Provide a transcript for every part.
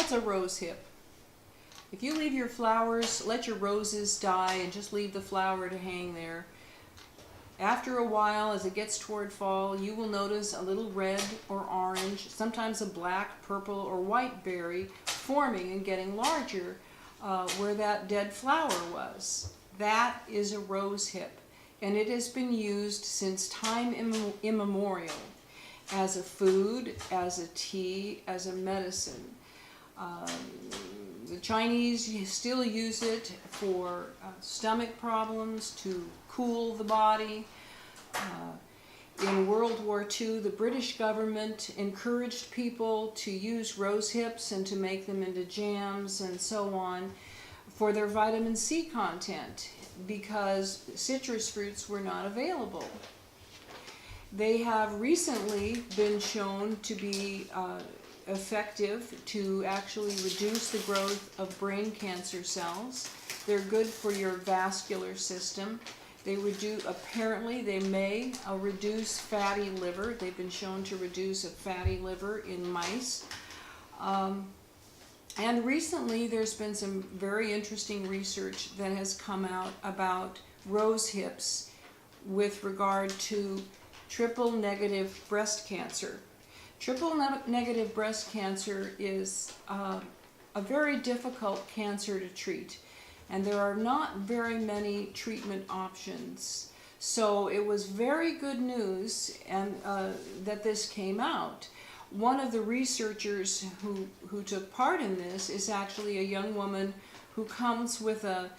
That's a rose hip. If you leave your flowers, let your roses die and just leave the flower to hang there, after a while, as it gets toward fall, you will notice a little red or orange, sometimes a black, purple, or white berry forming and getting larger where that dead flower was. That is a rose hip, and it has been used since time immemorial as a food, as a tea, as a medicine. The Chinese still use it for stomach problems, to cool the body. In World War II, the British government encouraged people to use rose hips and to make them into jams and so on for their vitamin C content, because citrus fruits were not available. They have recently been shown to be effective to actually reduce the growth of brain cancer cells. They're good for your vascular system. They apparently they may reduce fatty liver. They've been shown to reduce a fatty liver in mice. And recently there's been some very interesting research that has come out about rose hips with regard to triple negative breast cancer. Triple negative breast cancer is a very difficult cancer to treat, and there are not very many treatment options. So it was very good news that this came out. One of the researchers who took part in this is actually a young woman who comes with a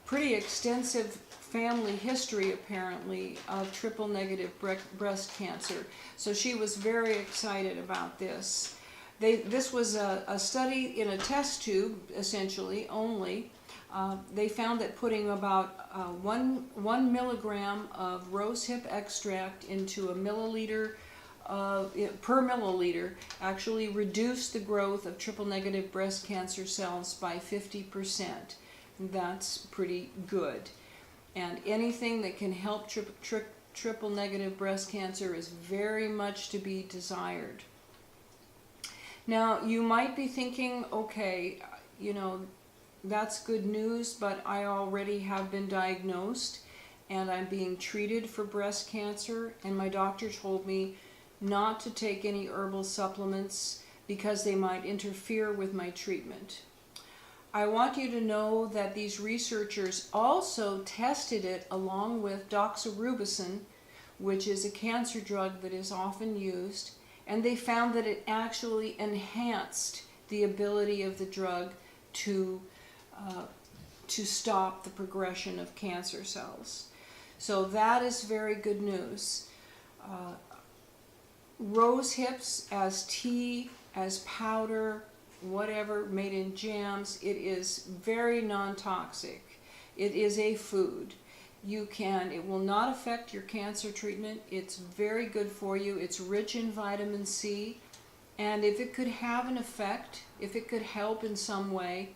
pretty extensive family history, apparently, of triple negative breast cancer. So she was very excited about this. This was a study in a test tube, essentially, only. They found that putting about 1 milligram of rosehip extract into a milliliter per milliliter actually reduced the growth of triple negative breast cancer cells by 50%. That's pretty good. And anything that can help triple negative breast cancer is very much to be desired. Now, you might be thinking, okay, you know, that's good news, but I already have been diagnosed and I'm being treated for breast cancer, and my doctor told me not to take any herbal supplements because they might interfere with my treatment. I want you to know that these researchers also tested it along with doxorubicin, which is a cancer drug that is often used, and they found that it actually enhanced the ability of the drug to stop the progression of cancer cells. So that is very good news. Rose hips as tea, as powder, whatever, made in jams, it is very non-toxic. It is a food. It will not affect your cancer treatment. It's very good for you. It's rich in vitamin C. And if it could have an effect, if it could help in some way,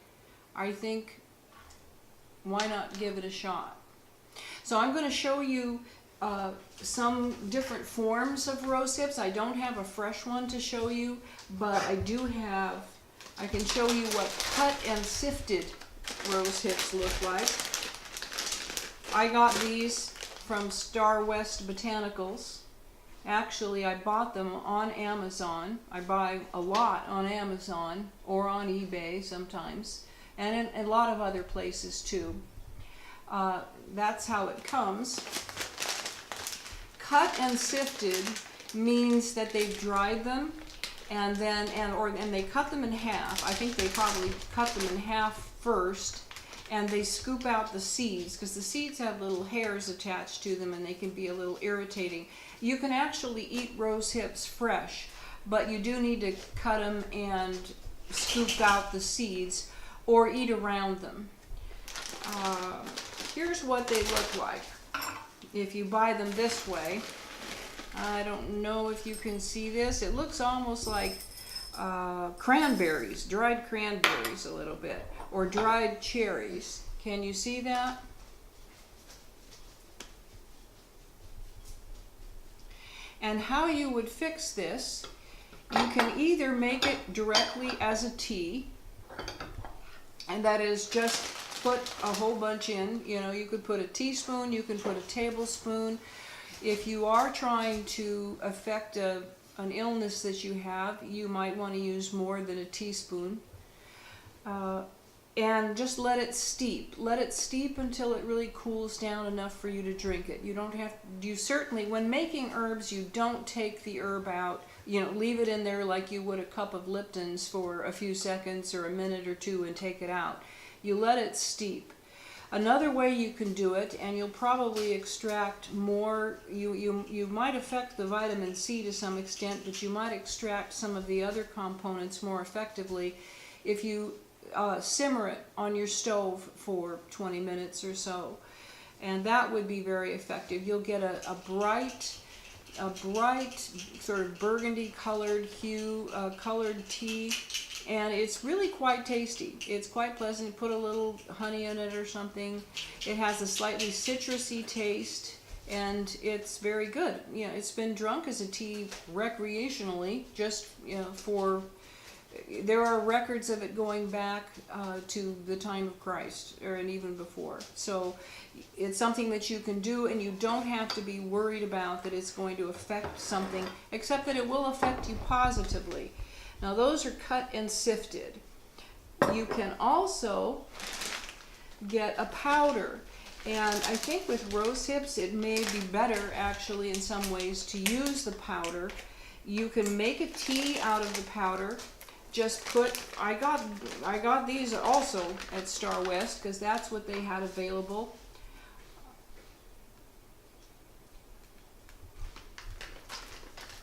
I think, why not give it a shot? So I'm going to show you some different forms of rose hips. I don't have a fresh one to show you, but I can show you what cut and sifted rose hips look like. I got these from Star West Botanicals. Actually, I bought them on Amazon. I buy a lot on Amazon or on eBay sometimes, and in a lot of other places too. That's how it comes. Cut and sifted means that they've dried them and they cut them in half. I think they probably cut them in half first, and they scoop out the seeds, because the seeds have little hairs attached to them and they can be a little irritating. You can actually eat rose hips fresh, but you do need to cut them and scoop out the seeds or eat around them. Here's what they look like if you buy them this way. I don't know if you can see this. It looks almost like cranberries, dried cranberries a little bit, or dried cherries. Can you see that? And how you would fix this, you can either make it directly as a tea, and that is just put a whole bunch in. You know, you could put a teaspoon, you can put a tablespoon. If you are trying to affect an illness that you have, you might want to use more than a teaspoon. And just let it steep. Let it steep until it really cools down enough for you to drink it. You don't have, you certainly, when making herbs, you don't take the herb out. You know, leave it in there like you would a cup of Lipton's for a few seconds or a minute or two and take it out. You let it steep. Another way you can do it, and you'll probably extract more, you might affect the vitamin C to some extent, but you might extract some of the other components more effectively if you simmer it on your stove for 20 minutes or so. And that would be very effective. You'll get a bright sort of burgundy colored hue, colored tea, and it's really quite tasty. It's quite pleasant. Put a little honey in it or something. It has a slightly citrusy taste, and it's very good. You know, it's been drunk as a tea recreationally, just, you know, for, there are records of it going back to the time of Christ, and even before. So it's something that you can do, and you don't have to be worried about that it's going to affect something, except that it will affect you positively. Now those are cut and sifted. You can also get a powder, and I think with rose hips it may be better actually in some ways to use the powder. You can make a tea out of the powder. Just put, I got these also at Star West because that's what they had available.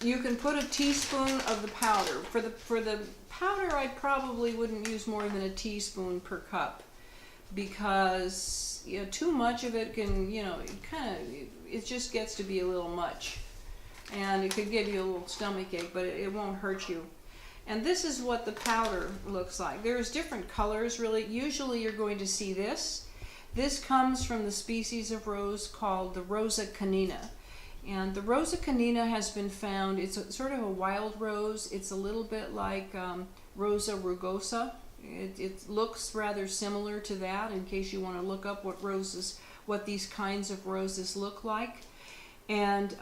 You can put a teaspoon of the powder. For the powder, I probably wouldn't use more than a teaspoon per cup, because, you know, too much of it can, you know, it just gets to be a little much, and it could give you a little stomach ache, but it won't hurt you. And this is what the powder looks like. There's different colors, really. Usually you're going to see this. This comes from the species of rose called the Rosa canina. And the Rosa canina has been found, it's sort of a wild rose. It's a little bit like Rosa rugosa. It looks rather similar to that, in case you want to look up what these kinds of roses look like. And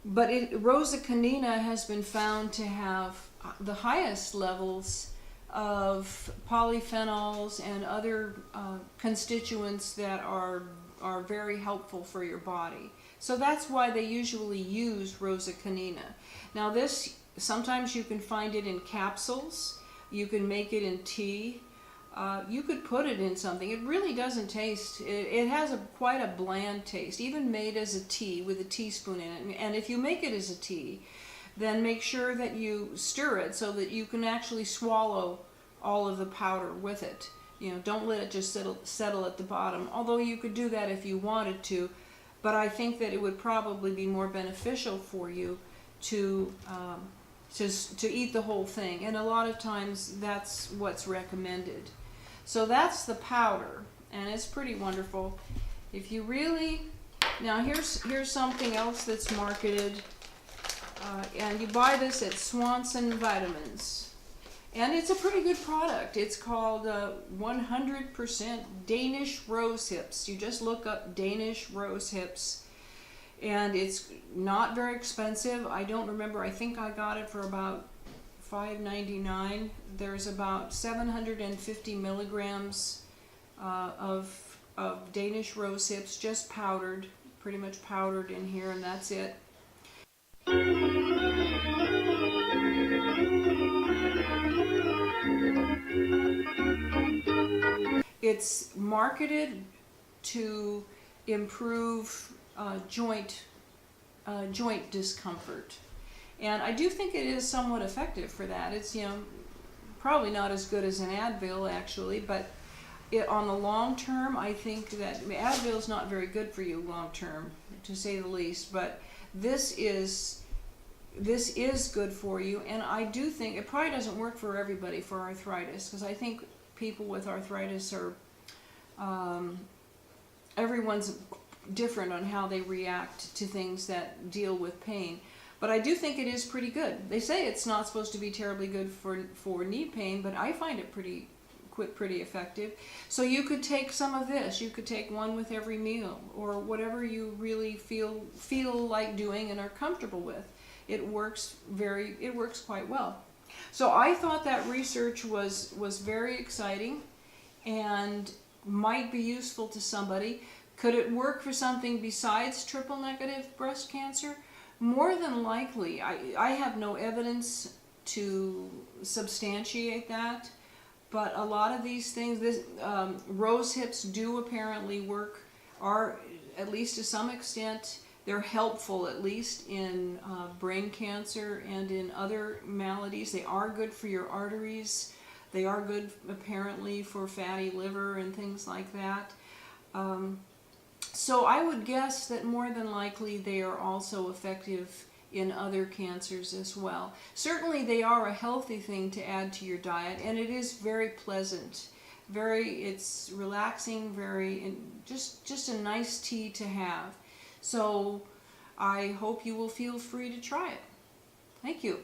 but Rosa canina has been found to have the highest levels of polyphenols and other constituents that are very helpful for your body. So that's why they usually use Rosa canina. Now this, sometimes you can find it in capsules. You can make it in tea. You could put it in something. It really doesn't taste, it has quite a bland taste, even made as a tea with a teaspoon in it. And if you make it as a tea, then make sure that you stir it so that you can actually swallow all of the powder with it. You know, don't let it just settle at the bottom, although you could do that if you wanted to, but I think that it would probably be more beneficial for you to eat the whole thing, and a lot of times that's what's recommended. So that's the powder, and it's pretty wonderful. If you really, now here's something else that's marketed, and you buy this at Swanson Vitamins. And it's a pretty good product. It's called 100% Danish Rose Hips. You just look up Danish Rose Hips, and it's not very expensive. I don't remember, I think I got it for about $5.99. There's about 750 milligrams of Danish Rose Hips, just powdered, pretty much powdered in here, and that's it. It's marketed to improve joint discomfort, and I do think it is somewhat effective for that. It's, you know, probably not as good as an Advil actually, but on the long term, I think that Advil is not very good for you long term, to say the least. But this is good for you, and I do think it probably doesn't work for everybody for arthritis, because I think people with arthritis are, everyone's different on how they react to things that deal with pain. But I do think it is pretty good. They say it's not supposed to be terribly good for knee pain, but I find it pretty effective. So you could take some of this. You could take one with every meal, or whatever you really feel like doing and are comfortable with. It works quite well. So I thought that research was very exciting and might be useful to somebody. Could it work for something besides triple negative breast cancer? More than likely. I have no evidence to substantiate that, but a lot of these things, rose hips do apparently work, are at least to some extent, they're helpful at least in brain cancer and in other maladies. They are good for your arteries. They are good apparently for fatty liver and things like that. So I would guess that more than likely they are also effective in other cancers as well. Certainly they are a healthy thing to add to your diet, and it is very pleasant. It's relaxing, just a nice tea to have. So I hope you will feel free to try it. Thank you.